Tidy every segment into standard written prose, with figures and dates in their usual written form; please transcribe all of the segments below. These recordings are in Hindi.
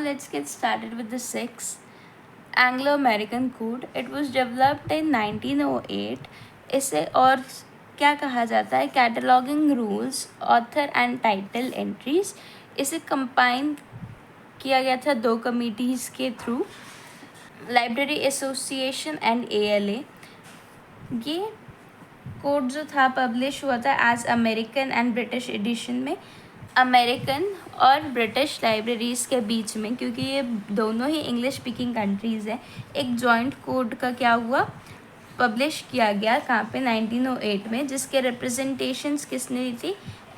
let's get started with the sixth Anglo-American Code. It was developed in 1908. इसे और क्या कहा जाता है? Cataloguing rules, author and title entries. इसे कंपाइन किया गया था 2 कमिटीज़ के through, library association and ALA. ये कोड जो था पब्लिश हुआ था as American and British edition में, अमेरिकन और ब्रिटिश लाइब्रेरीज़ के बीच में, क्योंकि ये दोनों ही इंग्लिश स्पीकिंग कंट्रीज़ हैं. एक जॉइंट कोड का क्या हुआ, पब्लिश किया गया कहाँ पे, 1908 में, जिसके रिप्रेजेंटेशंस किसने दी थी?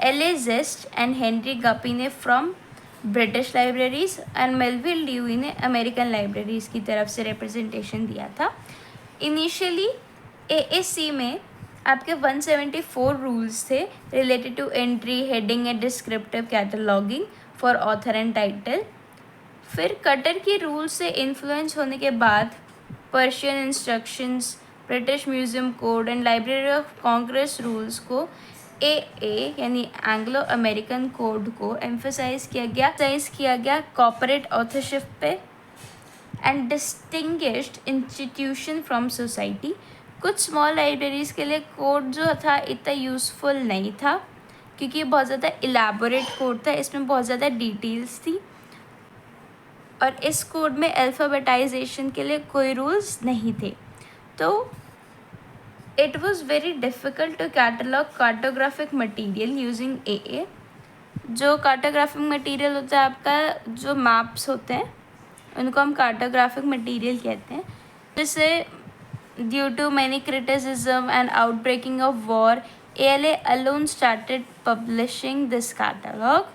LA Zest and Henry Guppy ने from British libraries and Melvil Dewey ने अमेरिकन लाइब्रेरीज़ की तरफ से रिप्रेजेंटेशन दिया था. इनिशियली AAC में आपके 174 रूल्स थे related to entry, heading and descriptive cataloguing for author and title. फिर कटर की रूल्स से इन्फ्लुएंस होने के बाद Persian instructions, British museum code and library of Congress rules को AA यानी एंग्लो अमेरिकन कोड को एम्फसाइज किया गया कॉर्पोरेट ऑथरशिप पे and distinguished institution from society. कुछ स्मॉल लाइब्रेरीज़ के लिए कोड जो था इतना यूज़फुल नहीं था, क्योंकि ये बहुत ज़्यादा इलेबोरेट कोड था, इसमें बहुत ज़्यादा डिटेल्स थी, और इस कोड में अल्फ़ाबेटाइजेशन के लिए कोई रूल्स नहीं थे. तो it was very difficult to catalogue cartographic material using AA. जो कार्टोग्राफिक मटीरियल होता है आपका, जो मैप्स होते हैं, उनको हम कार्टोग्राफिक मटीरियल कहते हैं. जिससे due to many criticism and outbreaking of war, ALA alone started publishing this catalog.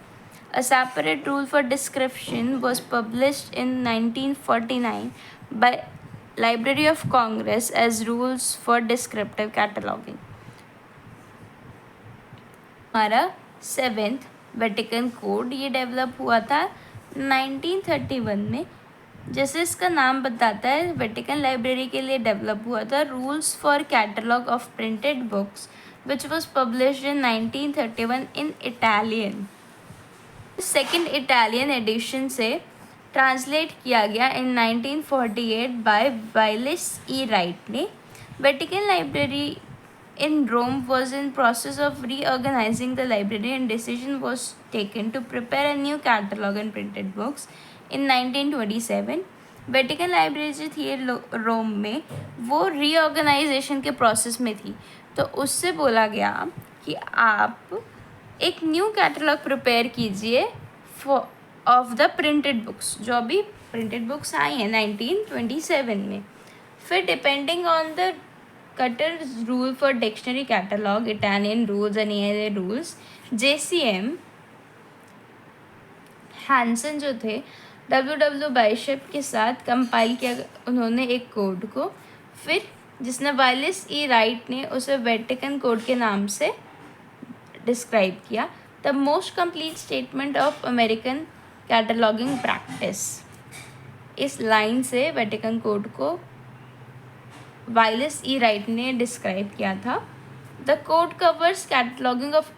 A separate rule for description was published in 1949 by Library of Congress as rules for descriptive cataloging. हमारा 7th वेटिकन कोड ये डेवलप हुआ था 1931 में. जैसे इसका नाम बताता है, वेटिकन लाइब्रेरी के लिए डेवलप हुआ था. Rules for catalogue of printed books which was published in 1931 in Italian. Second Italian edition से ट्रांसलेट किया गया in 1948 by Wyllis E Wright ने. Vatican library in Rome was in process of reorganizing the library, and decision was taken to prepare a new catalog and printed books in 1927. Vatican library जो थी रोम में, वो रीऑर्गेनाइजेशन के प्रोसेस में थी. तो उससे बोला गया कि आप एक न्यू कैटलॉग प्रिपेयर कीजिए ऑफ द प्रिंटेड बुक्स. जो अभी प्रिंटेड बुक्स आई हैं 1927 में. फिर depending on the Cutter's rule for dictionary catalog, Italian rules and ALA rules, JCM Hanson जो थे W बाइशप के साथ कंपाइल किया उन्होंने एक कोड को. फिर जिसने वाइलिस ई राइट ने उसे वेटिकन कोड के नाम से डिस्क्राइब किया. The most complete statement of American cataloguing practice. इस लाइन से वेटिकन कोड को वाइलिस ई राइट ने डिस्क्राइब किया था. The code covers cataloguing of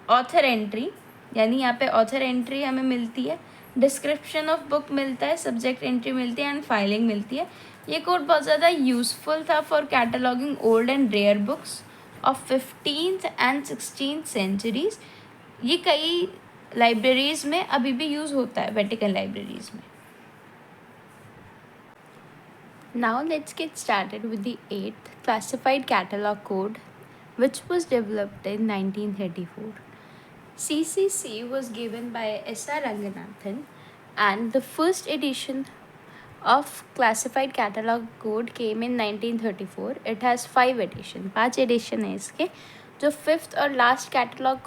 author entry, यानी यहाँ पे ऑथर एंट्री हमें मिलती है, डिस्क्रिप्शन ऑफ बुक मिलता है, सब्जेक्ट एंट्री मिलती है एंड फाइलिंग मिलती है. ये कोड बहुत ज़्यादा यूज़फुल था for cataloguing old and rare books of 15th and 16th centuries. ये कई लाइब्रेरीज़ में अभी भी यूज़ होता है, वेटिकन लाइब्रेरीज़ में. Now let's get started with the 8th Classified Catalog Code, which was developed in 1934. CCC was given by S.R. Ranganathan, and the first edition of Classified Catalog Code came in 1934. It has 5 editions. 5 edition है इसके. जो 5th और लास्ट कैटलॉग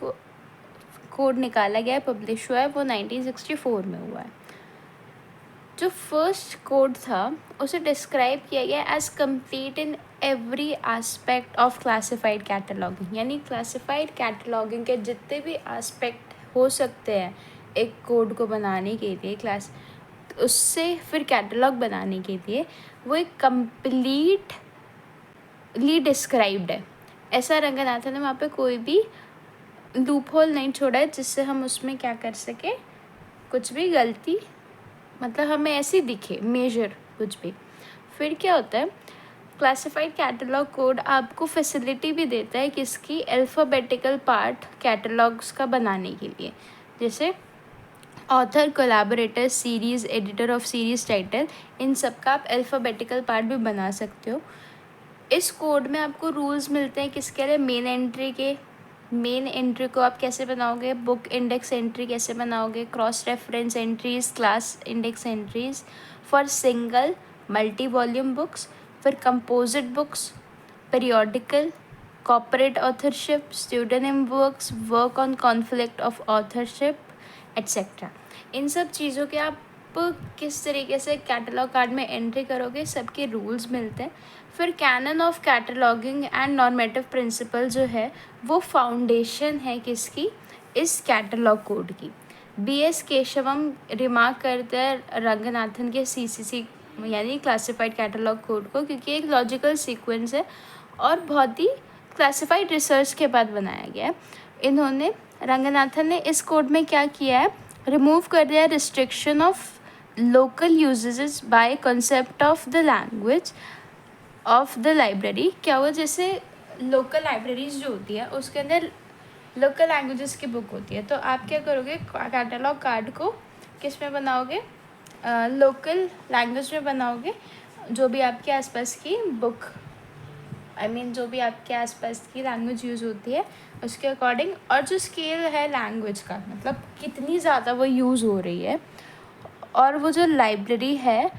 कोड निकाला गया है, पब्लिश हुआ है, वो 1964 में हुआ है. जो फर्स्ट कोड था उसे डिस्क्राइब किया गया as complete in every aspect of classified cataloguing. यानी क्लासिफाइड कैटलॉगिंग के जितने भी एस्पेक्ट हो सकते हैं एक कोड को बनाने के लिए, क्लास उससे फिर कैटलॉग बनाने के लिए, वो एक कम्प्लीटली डिस्क्राइब्ड है. ऐसा रंगनाथन ने वहाँ पे कोई भी लूप होल नहीं छोड़ा है जिससे हम उसमें क्या कर सके, कुछ भी गलती मतलब हमें ऐसे दिखे मेजर कुछ भी। फिर क्या होता है, क्लासिफाइड कैटलॉग कोड आपको फैसिलिटी भी देता है किसकी, अल्फ़ाबेटिकल पार्ट कैटलॉग्स का बनाने के लिए, जैसे author, collaborator, series, editor of series title, इन सब का आप अल्फ़ाबेटिकल पार्ट भी बना सकते हो। इस कोड में आपको रूल्स मिलते हैं किसके लिए, मेन एंट्री के। मेन एंट्री को आप कैसे बनाओगे, बुक इंडेक्स एंट्री कैसे बनाओगे, cross reference entries, class index entries for single multi volume books, फिर composite books, periodical, corporate authorship, student works, work on conflict of authorship etcetera. इन सब चीज़ों के आप किस तरीके से कैटलॉग कार्ड में एंट्री करोगे, सबके रूल्स मिलते हैं। फिर canon of cataloguing and normative principle जो है वो फाउंडेशन है किसकी, इस कैटलॉग कोड की। BS केशवम रिमार्क करते हैं रंगनाथन के CCC यानी क्लासिफाइड कैटलॉग कोड को, क्योंकि एक लॉजिकल सीक्वेंस है और बहुत ही क्लासिफाइड रिसर्च के बाद बनाया गया है। इन्होंने, रंगनाथन ने इस कोड में क्या किया है, रिमूव कर दिया restriction of local usages by concept of the language of the library. क्या हुआ, जैसे लोकल लाइब्रेरीज जो होती है उसके अंदर लोकल लैंग्वेजेस की बुक होती है, तो आप क्या करोगे, कैटलॉग कार्ड को किस में बनाओगे, लोकल लैंग्वेज में बनाओगे, जो भी आपके आसपास की बुक, जो भी आपके आसपास की लैंग्वेज यूज़ होती है उसके अकॉर्डिंग, और जो स्केल है लैंग्वेज का, मतलब कितनी ज़्यादा वो यूज़ हो रही है, और वो जो लाइब्रेरी है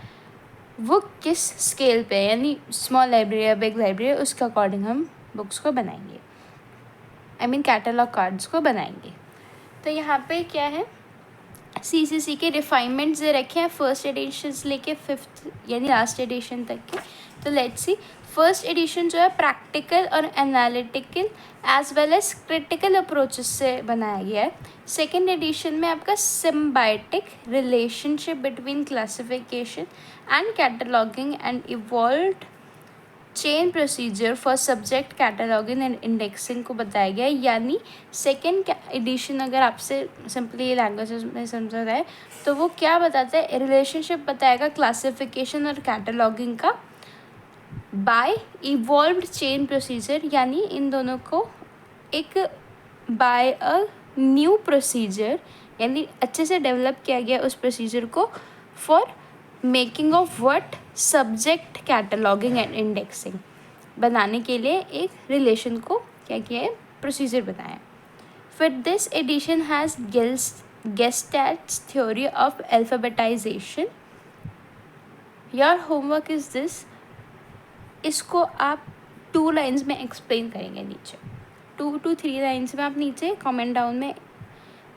वो किस स्केल पे, यानी स्मॉल लाइब्रेरी या बिग लाइब्रेरी, उसके अकॉर्डिंग हम बुक्स को बनाएंगे, कैटलॉग कार्ड्स को बनाएंगे। तो यहाँ पे क्या है, CCC के रिफाइनमेंट्स दे रखे हैं फर्स्ट एडिशन से लेके 5th यानी लास्ट एडिशन तक के। तो लेट्स सी, फर्स्ट एडिशन जो है प्रैक्टिकल और analytical as well as critical approaches से बनाया गया है। सेकेंड एडिशन में आपका symbiotic relationship between classification and cataloguing and evolved chain procedure for subject cataloguing and indexing को बताया गया है। यानी सेकेंड एडिशन अगर आपसे सिंपली लैंग्वेजेस में समझा जाए तो वो क्या बताता है, रिलेशनशिप बताएगा क्लासिफिकेशन और कैटलॉगिंग का बाय इवॉल्व्ड चेन प्रोसीजर, यानी इन दोनों को एक बाय अ न्यू प्रोसीजर, यानी अच्छे से डेवलप किया गया उस प्रोसीजर को for making of what, subject cataloguing and indexing, बनाने के लिए एक रिलेशन को क्या किया है, प्रोसीजर बनाया। फिर दिस एडिशन हैज़ गेस्टैट्स theory of alphabetization. Your homework is this, इसको आप 2 लाइन्स में एक्सप्लेन करेंगे, नीचे 2 to 3 लाइन्स में आप नीचे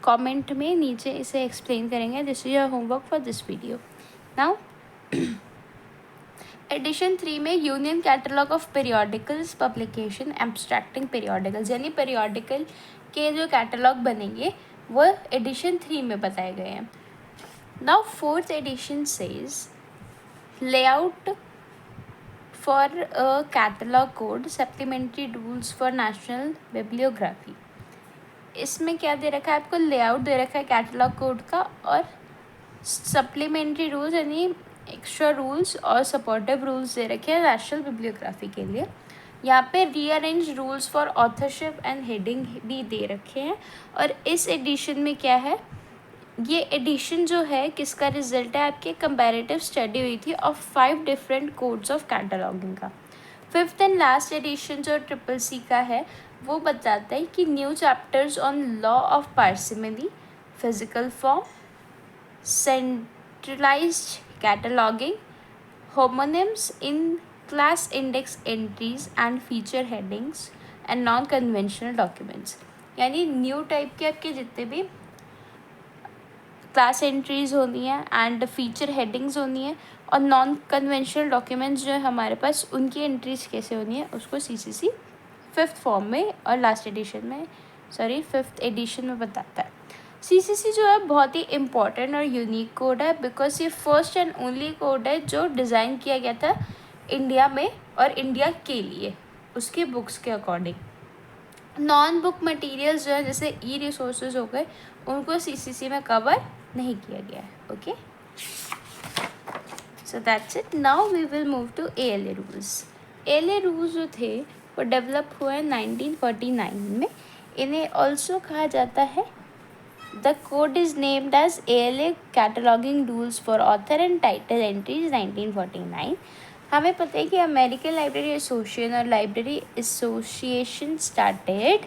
कमेंट में नीचे इसे एक्सप्लेन करेंगे। This is your homework for this video. Now edition 3 में union catalogue of periodicals publication abstracting periodicals, यानी पीरियोडिकल के जो कैटलॉग बनेंगे वो एडिशन 3 में बताए गए हैं। Now fourth edition says layout for a catalogue code, supplementary rules for national bibliography. इसमें क्या दे रखा है आपको, लेआउट दे रखा है कैटलॉग कोड का, और सप्लीमेंट्री रूल्स यानी एक्स्ट्रा रूल्स और सपोर्टिव रूल्स दे रखे हैं नेशनल बिब्लियोग्राफी के लिए। यहाँ पे rearrange rules for authorship and heading भी दे रखे हैं। और इस एडिशन में क्या है, ये एडिशन जो है किसका रिजल्ट है, आपके कंपैरेटिव स्टडी हुई थी of 5 different codes of cataloguing का। 5th एंड लास्ट एडिशन जो CCC का है वो बताता है कि new chapters on law of parsimony, physical form, centralized cataloging, homonyms in class index entries and feature headings and non-conventional documents, यानी न्यू टाइप के आपके जितने भी क्लास एंट्रीज होनी है एंड फीचर हेडिंग्स होनी है और नॉन कन्वेंशनल डॉक्यूमेंट्स जो है हमारे पास, उनकी एंट्रीज कैसे होनी है उसको CCC 5th फॉर्म में और लास्ट एडिशन में 5th एडिशन में बताता है। CCC जो है बहुत ही इम्पॉर्टेंट और यूनिक कोड है, बिकॉज ये फर्स्ट एंड ओनली कोड है जो डिज़ाइन किया गया था इंडिया में और इंडिया के लिए उसके बुक्स के अकॉर्डिंग। नॉन बुक मटेरियल्स जो है जैसे ई रिसोर्सेज हो गए उनको CCC में कवर नहीं किया गया है। Okay. So that's it. Now we will move to ALA rules. ALA rules जो थे वो डेवलप हुए 1949 में. इन्हें ऑल्सो कहा जाता है The code is named as ALA Cataloging Rules for Author and Title Entries 1949. हमें पता है कि अमेरिकन लाइब्रेरी एसोसिएशन और library association started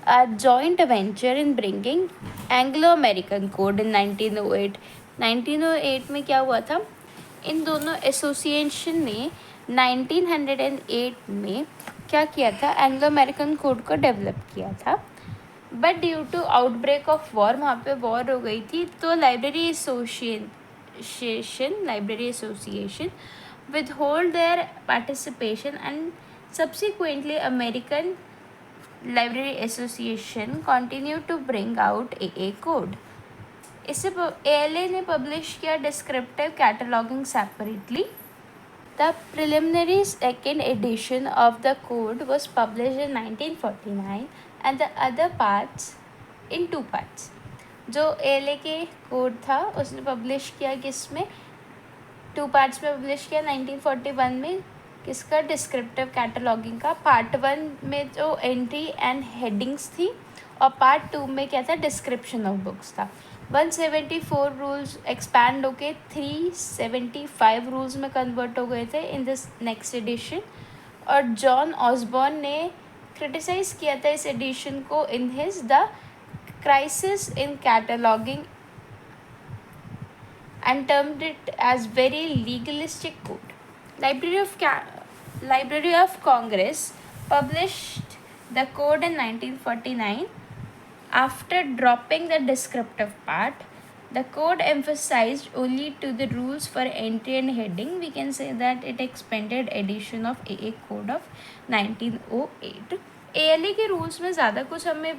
a joint venture in bringing Anglo-American Code in 1908. 1908 में क्या हुआ था, इन दोनों एसोसिएशन ने 1908 में क्या किया था, एंग्लो अमेरिकन कोड को डेवलप किया था. But due to outbreak of war, वहाँ पे वॉर हो गई थी, तो library association withhold their participation and subsequently American Library Association continued to bring out AA code. इससे ALA ने पब्लिश किया descriptive cataloguing separately. The preliminary second edition of the code was published in 1949 and the other parts in 2 parts. जो ALA के कोड था उसने पब्लिश किया किसमें, 2 पार्ट्स में पब्लिश किया. 1941 में किसका, डिस्क्रिप्टिव कैटलॉगिंग का. पार्ट 1 में जो एंट्री एंड हेडिंग्स थी और पार्ट 2 में क्या था, डिस्क्रिप्शन ऑफ बुक्स था. 174 रूल्स एक्सपैंड होके 375 रूल्स में कन्वर्ट हो गए थे इन दिस नेक्स्ट एडिशन. और जॉन ऑसबॉर्न ने क्रिटिसाइज किया था इस एडिशन को in his the crisis in cataloguing and termed it as very legalistic code. Library of Congress published the code in 1949 after dropping the descriptive part. The code emphasized only to the rules for entry and heading. We can say that it expanded edition of AA code of 1908. ALA के रूल्स में ज़्यादा कुछ हमें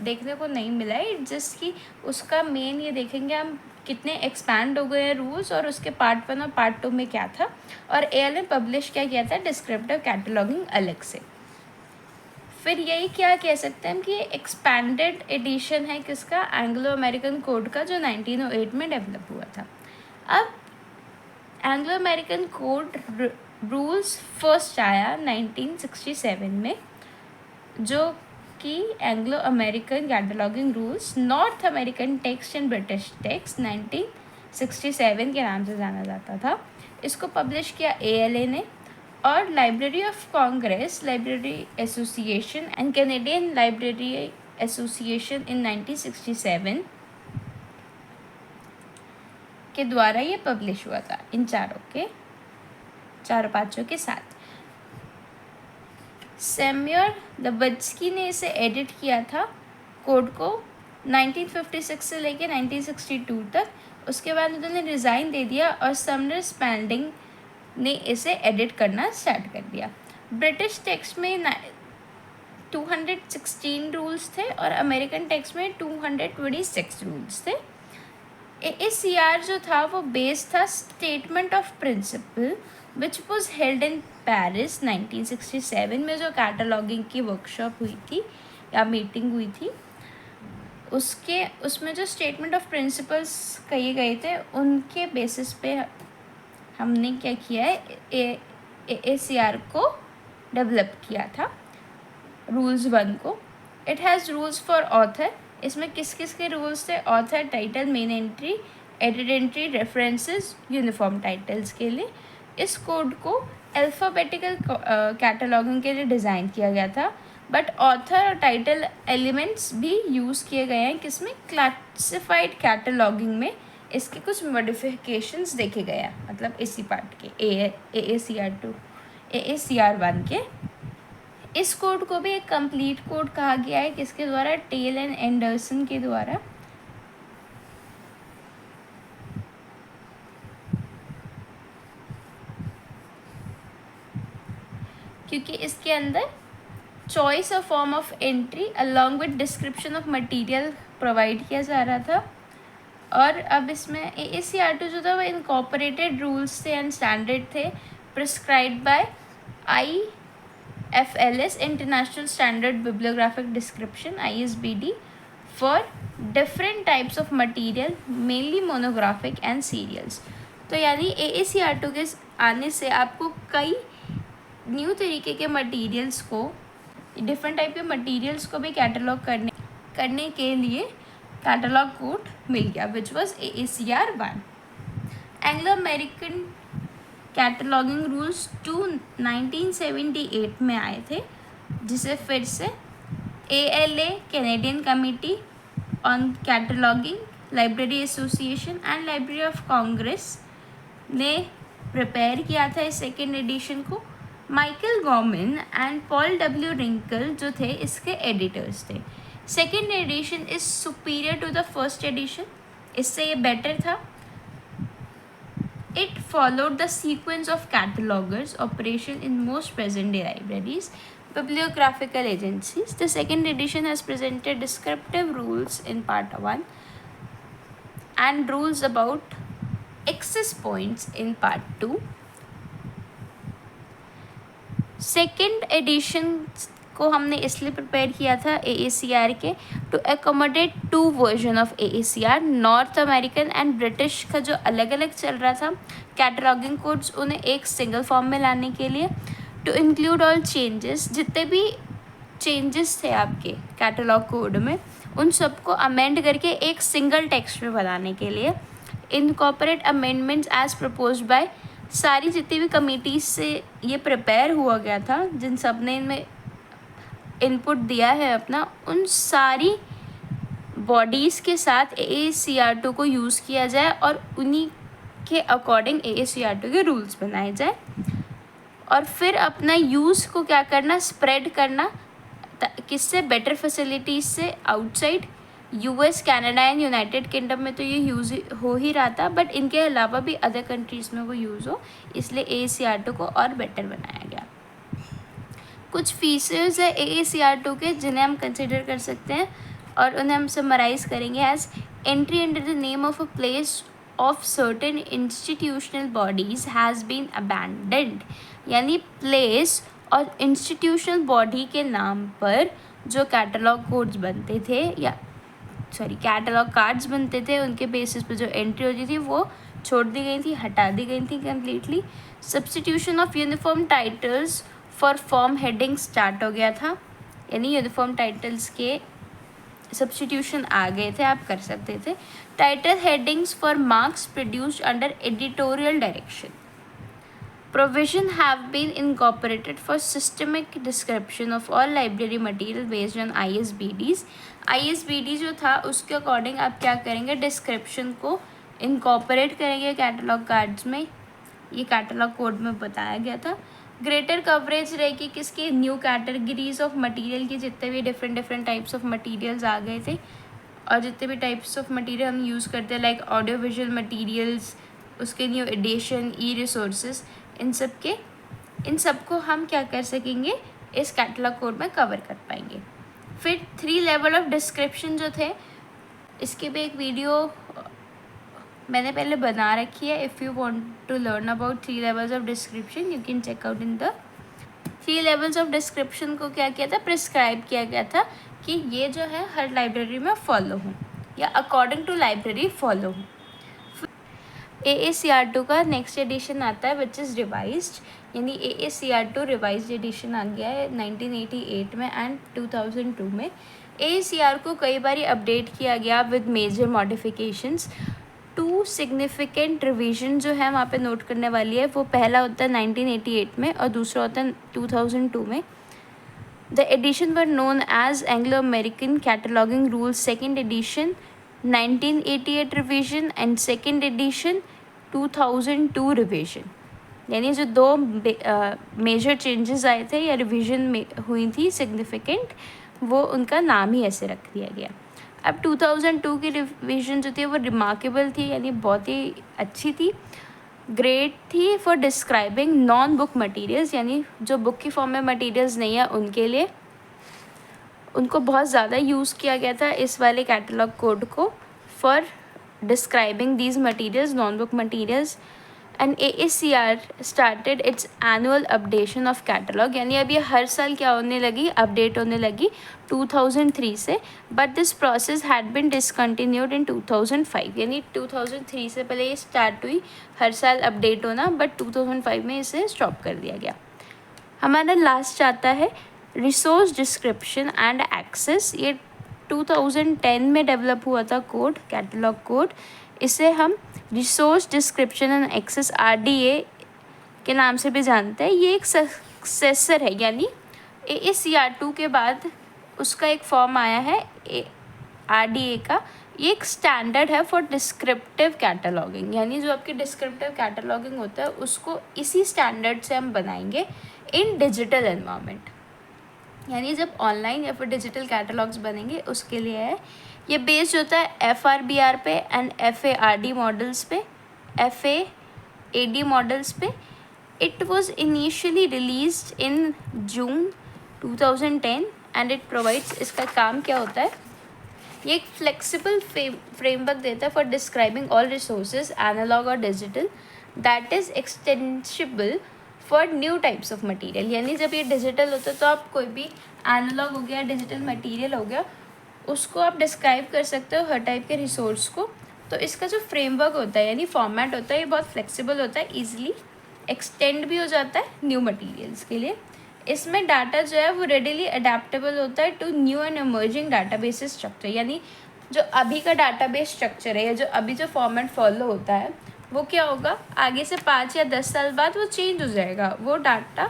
देखने को नहीं मिला है, जस्ट कि उसका मेन ये देखेंगे हम कितने एक्सपैंड हो गए हैं रूल्स और उसके पार्ट 1 और पार्ट 2 में क्या था. और ALA ने पब्लिश क्या किया था, डिस्क्रिप्टिव कैटलॉगिंग अलग से. फिर यही क्या कह सकते हैं हम कि एक्सपैंडेड एडिशन है किसका, एंग्लो अमेरिकन कोड का, जो 1908 में डेवलप हुआ था. अब Anglo American code rules first आया 1967 में, जो कि Anglo American cataloguing rules, north American text and British text 1967 के नाम से जाना जाता था. इसको पब्लिश किया ALA ने. और library of Congress, library association and Canadian library association in 1967 के द्वारा ये पब्लिश हुआ था, इन चारों पाँचों के साथ. सैम्यूअल दबत्स्की ने इसे एडिट किया था कोड को 1956 से लेके 1962 तक. उसके बाद उन्होंने रिज़ाइन दे दिया और समनर स्पैंडिंग ने इसे एडिट करना स्टार्ट कर दिया. ब्रिटिश टेक्स्ट में 216 रूल्स थे और अमेरिकन टेक्स्ट में 226 रूल्स थे. AACR जो था वो बेस्ड था statement of principal which was held in Paris 1967 में, जो कैटलॉगिंग की वर्कशॉप हुई थी या मीटिंग हुई थी. उसमें जो स्टेटमेंट ऑफ प्रिंसिपल्स कहे गए थे उनके बेसिस पे हमने क्या किया है, AACR को डेवलप किया था रूल्स 1 को. It has rules for author. इसमें किस किस के रूल्स थे, author, title, main entry, edit entry, references, uniform titles के लिए. इस कोड को अल्फ़ाबेटिकल कैटलॉगिंग के लिए डिज़ाइन किया गया था, बट ऑथर और टाइटल एलिमेंट्स भी यूज़ किए गए हैं किसमें, क्लासिफाइड कैटलॉगिंग में. इसके कुछ मॉडिफिकेशंस देखे गए हैं, मतलब इसी पार्ट के AACR 1 के. इस कोड को भी एक कंप्लीट कोड कहा गया है किसके द्वारा, टेल एंड एंडरसन के द्वारा. क्योंकि इसके अंदर choice of form of entry along with description of material provide किया जा रहा था. और अब इसमें AACR2 जो था वो इनकॉर्पोरेटेड रूल्स थे एंड स्टैंडर्ड थे prescribed by IFLS, international standard bibliographic description, ISBD, for different types of material, mainly monographic and serials. तो यानी AACR2 के आने से आपको कई न्यू तरीके के मटेरियल्स को, डिफरेंट टाइप के मटेरियल्स को भी कैटलॉग करने के लिए कैटलॉग कोड मिल गया, which was AACR1। Anglo American cataloguing rules 1978 में आए थे, जिसे फिर से ALA Canadian committee on cataloguing, library association and library of Congress ने प्रिपेयर किया था इस सेकेंड एडिशन को। Michael Gorman and Paul W Rinkel जो थे इसके एडिटर्स थे। Second edition is superior to the first edition, इससे ये बेटर था। It followed the sequence of catalogers operation in most present-day libraries, bibliographical agencies. The second edition has presented descriptive rules in part 1 and rules about access points in part 2. Second edition को हमने इसलिए प्रिपेयर किया था AACR के to accommodate two version of AACR, north American and British का जो अलग अलग चल रहा था कैटलॉगिंग कोड्स, उन्हें एक सिंगल फॉर्म में लाने के लिए, टू इंक्लूड ऑल चेंजेस, जितने भी चेंजेस थे आपके कैटलॉग कोड में उन सबको अमेंड करके एक सिंगल टेक्स्ट में बनाने के लिए, incorporate amendments as proposed by सारी जितनी भी कमिटीज से ये प्रिपेयर हुआ गया था, जिन सब ने इनमें इनपुट दिया है अपना, उन सारी बॉडीज़ के साथ AACR2 को यूज़ किया जाए और उन्हीं के अकॉर्डिंग AACR2 के रूल्स बनाए जाए, और फिर अपना यूज़ को क्या करना, स्प्रेड करना, किससे, बेटर फैसिलिटीज़ से outside US, Canada and United kingdom में तो ये यूज़ हो ही रहा था, बट इनके अलावा भी अदर कंट्रीज़ में वो यूज़ हो, इसलिए AACR2 को और बेटर बनाया गया। कुछ फीचर्स है AACR2 के जिन्हें हम कंसिडर कर सकते हैं और उन्हें हम समराइज़ करेंगे as entry under the name of a place of certain institutional bodies has been abandoned, यानी प्लेस और इंस्टीट्यूशनल बॉडी के नाम पर जो कैटलॉग कोड्स बनते थे कैटलॉग कार्ड्स बनते थे, उनके बेसिस पे जो एंट्री होती थी वो छोड़ दी गई थी, हटा दी गई थी completely. Substitution of uniform titles for form heading start हो गया था, यानी यूनिफॉर्म टाइटल्स के सब्स्टिट्यूशन आ गए थे, आप कर सकते थे। Title headings for marks produced under editorial direction. Provision have been incorporated for systemic description of all library material based on ISBDs. ISBD जो था उसके अकॉर्डिंग आप क्या करेंगे, डिस्क्रिप्शन को इनकॉर्पोरेट करेंगे कैटलॉग कार्ड्स में, ये कैटलॉग कोड में बताया गया था। ग्रेटर कवरेज रहेगी किसकी, न्यू कैटेगरीज ऑफ मटेरियल की, जितने भी डिफरेंट टाइप्स ऑफ मटेरियल्स आ गए थे और जितने भी टाइप्स ऑफ मटेरियल हम यूज़ करते हैं लाइक ऑडियो विजुअल मटेरियल्स, उसके न्यू एडिशन, ई रिसोर्सेज, इन सब को हम क्या कर सकेंगे, इस कैटलॉग कोड में कवर कर पाएंगे। फिर 3 लेवल ऑफ डिस्क्रिप्शन जो थे, इसके भी एक वीडियो मैंने पहले बना रखी है। If you want to learn about 3 levels of description you can check out in the 3 levels of description को क्या किया था, प्रिस्क्राइब किया गया था कि ये जो है हर लाइब्रेरी में फॉलो हो या अकॉर्डिंग टू लाइब्रेरी फॉलो हो। AACR2 का नेक्स्ट एडिशन आता है विच इज़ रिवाइज्ड, यानी AACR2 रिवाइज्ड एडिशन आ गया है 1988 में एंड 2002 में। AACR को कई बार अपडेट किया गया with major modifications. 2 significant revision जो है वहाँ पे नोट करने वाली है, वो पहला होता है 1988 में और दूसरा होता है 2002 में। The edition were known as Anglo American cataloguing rules second edition 1988 revision and second edition 2002 revision, यानी जो 2 मेजर चेंजेस आए थे या रिवीजन में हुई थी सिग्निफिकेंट, वो उनका नाम ही ऐसे रख दिया गया। अब 2002 की रिवीजन जो थी वो रिमार्केबल थी, यानी बहुत ही अच्छी थी, ग्रेट थी for describing non book materials, यानी जो बुक की फॉर्म में मटेरियल्स नहीं है उनके लिए उनको बहुत ज़्यादा यूज़ किया गया था इस वाले कैटलॉग कोड को for describing these materials, non book materials. And AACR started it's annual updation of catalogue, यानी अब ये हर साल क्या होने लगी, अपडेट होने लगी 2003 से, but this process had been discontinued in 2005, यानी 2003 से पहले ये स्टार्ट हुई हर साल अपडेट होना, बट 2005 में इसे स्टॉप कर दिया गया। हमारा लास्ट आता है रिसोर्स डिस्क्रिप्शन एंड एक्सेस। ये 2010 में डेवलप हुआ था कोड, कैटलॉग कोड। इसे हम resource description and access RDA के नाम से भी जानते हैं। ये एक सक्सेसर है, यानी AACR2 के बाद उसका एक फॉर्म आया है RDA का। ये एक स्टैंडर्ड है फॉर डिस्क्रिप्टिव कैटलॉगिंग, यानी जो आपकी डिस्क्रिप्टिव कैटलॉगिंग होता है उसको इसी स्टैंडर्ड से हम बनाएंगे इन डिजिटल एनवायरनमेंट, यानी जब ऑनलाइन या फिर डिजिटल कैटलॉग्स बनेंगे उसके लिए है। ये बेस्ड होता है FRBR पे एंड FARD मॉडल्स पे, FAAD मॉडल्स पे। It was initially released in June 2010 and it provides, इसका काम क्या होता है, ये एक फ्लेक्सिबल फ्रेमवर्क देता है for describing all resources analog और digital that is extensible for new types of material. यानी जब ये डिजिटल होता है तो आप कोई भी एनालॉग हो गया, डिजिटल मटेरियल हो गया, उसको आप डिस्क्राइब कर सकते हो हर टाइप के रिसोर्स को। तो इसका जो फ्रेमवर्क होता है यानी फॉर्मेट होता है, ये बहुत फ्लेक्सिबल होता है, ईजिली एक्सटेंड भी हो जाता है न्यू मटीरियल्स के लिए। इसमें डाटा जो है वो रेडिली अडेप्टेबल होता है to new and emerging database structure, यानी जो अभी का डाटाबेस स्ट्रक्चर है या जो अभी जो फॉर्मेट फॉलो होता है वो क्या होगा, आगे से 5 या 10 साल बाद वो चेंज हो जाएगा। वो डाटा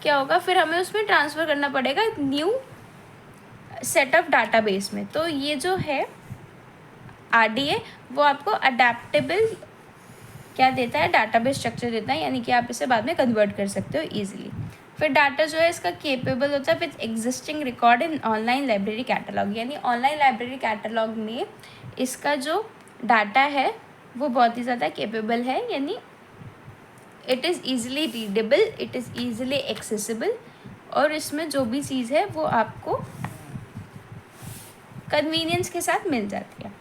क्या होगा, फिर हमें उसमें ट्रांसफ़र करना पड़ेगा न्यू सेट ऑफ डाटाबेस में। तो ये जो है RDA वो आपको अडेप्टेबल क्या देता है, डाटाबेस स्ट्रक्चर देता है, यानी कि आप इसे बाद में कन्वर्ट कर सकते हो ईजिली। फिर डाटा जो है इसका केपेबल होता है with existing record in online library catalogue, यानी ऑनलाइन लाइब्रेरी कैटलॉग में इसका जो डाटा है वो बहुत ही ज़्यादा केपेबल है, यानी it is easily readable, it is easily accessible, और इसमें जो भी चीज़ है वो आपको कन्वीनियंस के साथ मिल जाती है।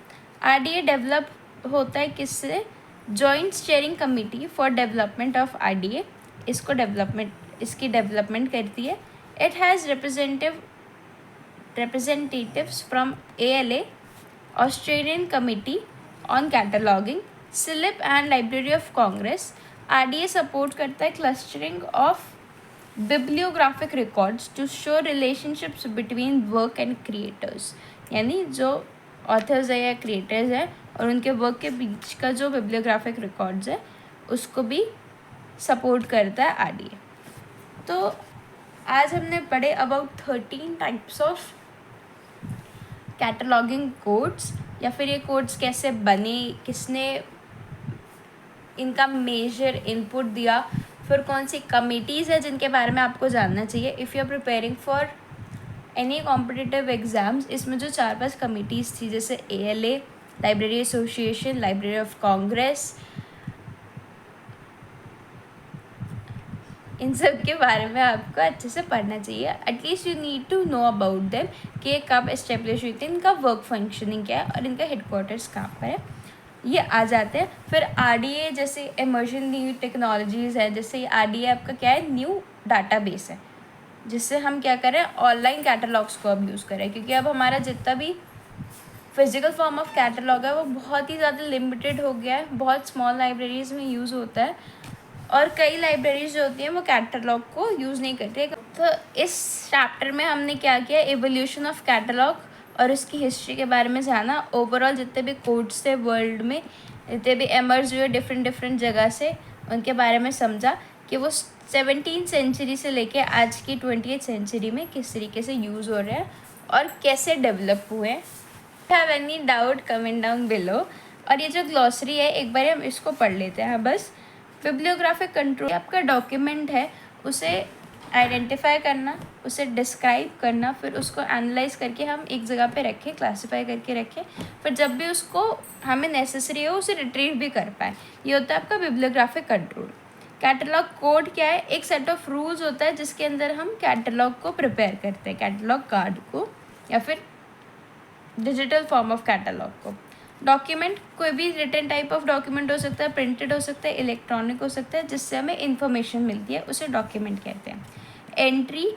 RDA डेवलप होता है किससे, joint steering committee for development of RDA इसकी डेवलपमेंट करती है। It has representatives from ALA, Australian committee on cataloguing, SILIP and library of Congress. RDA support करता है clustering of bibliographic records to show relationships between work and creators, यानी जो ऑथर्स है या क्रिएटर्स है और उनके वर्क के बीच का जो बिब्लियोग्राफिक रिकॉर्ड्स है उसको भी सपोर्ट करता है RDA। तो आज हमने पढ़े about 13 types of cataloguing codes, या फिर ये कोड्स कैसे बने, किसने इनका मेजर इनपुट दिया, फिर कौन सी कमिटीज़ है जिनके बारे में आपको जानना चाहिए if you are preparing for any competitive exams. इसमें जो 4-5 कमिटीज़ थी जैसे ALA, library association, library of congress, इन सब के बारे में आपको अच्छे से पढ़ना चाहिए। At least you need to know about them कि कब इस्टेब्लिश हुई थी, इनका वर्क फंक्शनिंग क्या है और इनका हेडक्वार्टर्स कहाँ पर है, ये आ जाते हैं। फिर RDA जैसे इमर्जन न्यू टेक्नोलॉजीज़ है, जैसे RDA आपका क्या है, न्यू डाटाबेस है जिससे हम क्या करें, ऑनलाइन कैटलॉग्स को अब यूज़ करें, क्योंकि अब हमारा जितना भी फिजिकल फॉर्म ऑफ कैटलॉग है वो बहुत ही ज़्यादा लिमिटेड हो गया है, बहुत स्मॉल लाइब्रेरीज़ में यूज़ होता है और कई लाइब्रेरीज जो होती हैं वो कैटलॉग को यूज़ नहीं करती है। तो इस चैप्टर में हमने क्या किया, एवोल्यूशन ऑफ कैटलॉग और इसकी हिस्ट्री के बारे में जाना। ओवरऑल जितने भी कोड्स थे वर्ल्ड में, जितने भी एमर्ज हुए डिफरेंट जगह से, उनके बारे में समझा कि वो 17th सेंचुरी से लेके आज की 20th सेंचुरी में किस तरीके से यूज़ हो रहे हैं और कैसे डेवलप हुए हैं। Have any doubt comment down below. और ये जो ग्लॉसरी है एक बार हम इसको पढ़ लेते हैं बस। बिब्लियोग्राफिक कंट्रोल आपका डॉक्यूमेंट है, उसे आइडेंटिफाई करना, उसे डिस्क्राइब करना, फिर उसको एनालाइज करके हम एक जगह पे रखें, क्लासीफाई करके रखें, फिर जब भी उसको हमें नेसेसरी हो उसे रिट्रीव भी कर पाए। ये होता है आपका बिब्लियोग्राफिक कंट्रोल। कैटलॉग कोड क्या है, एक सेट ऑफ रूल्स होता है जिसके अंदर हम कैटलॉग को प्रिपेयर करते हैं, कैटलॉग कार्ड को या फिर डिजिटल फॉर्म ऑफ कैटलॉग को। डॉक्यूमेंट कोई भी रिटन टाइप ऑफ डॉक्यूमेंट हो सकता है, प्रिंटेड हो सकता है, इलेक्ट्रॉनिक हो सकता है, जिससे हमें इंफॉर्मेशन मिलती है, उसे डॉक्यूमेंट कहते हैं। एंट्री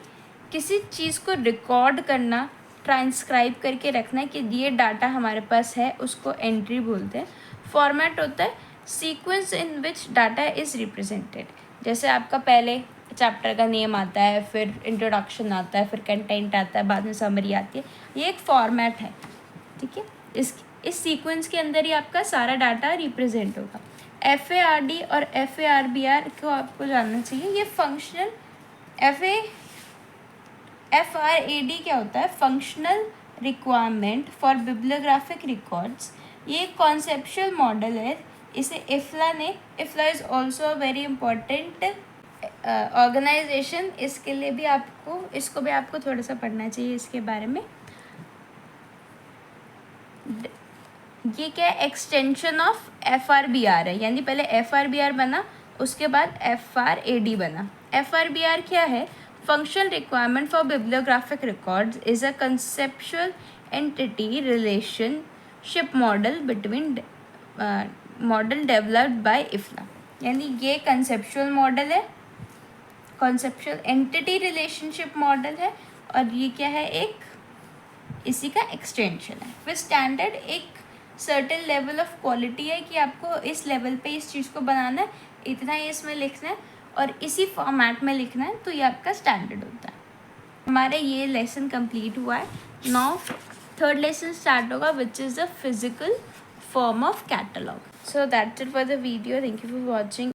किसी चीज़ को रिकॉर्ड करना, ट्रांसक्राइब करके रखना कि ये डाटा हमारे पास है, उसको एंट्री बोलते हैं। फॉर्मेट होता है sequence in which data is represented. जैसे आपका पहले चैप्टर का नेम आता है, फिर इंट्रोडक्शन आता है, फिर कंटेंट आता है, बाद में समरी आती है, ये एक फॉर्मेट है, ठीक है। इस सीक्वेंस के अंदर ही आपका सारा डाटा रिप्रेजेंट होगा। FARD और FARBR को आपको जानना चाहिए। ये फंक्शनल FRAD क्या होता है? Functional requirement for bibliographic records. ये कॉन्सेप्चुअल मॉडल है, इसे IFLA is also a very important organisation. इसके लिए भी इसको भी आपको थोड़ा सा पढ़ना चाहिए इसके बारे में। ये क्या है? एक्सटेंशन ऑफ FRBR है, यानी पहले FRBR बना, उसके बाद FRAD बना। FRBR क्या है? Functional requirement for bibliographic records is a conceptual entity relationship model between model developed by IFLA. यानी ये कंसेप्चुअल मॉडल है, कंसेप्चुअल एंटिटी रिलेशनशिप मॉडल है, और ये क्या है? एक इसी का एक्सटेंशन है। फिर स्टैंडर्ड एक सर्टेन लेवल ऑफ क्वालिटी है कि आपको इस लेवल पे इस चीज़ को बनाना है, इतना ही इसमें लिखना है और इसी फॉर्मेट में लिखना है, तो ये आपका स्टैंडर्ड होता है। हमारे ये लेसन कंप्लीट हुआ है। नाउ थर्ड लेसन स्टार्ट होगा, which is the physical form of catalogue. So that's it for the video. Thank you for watching.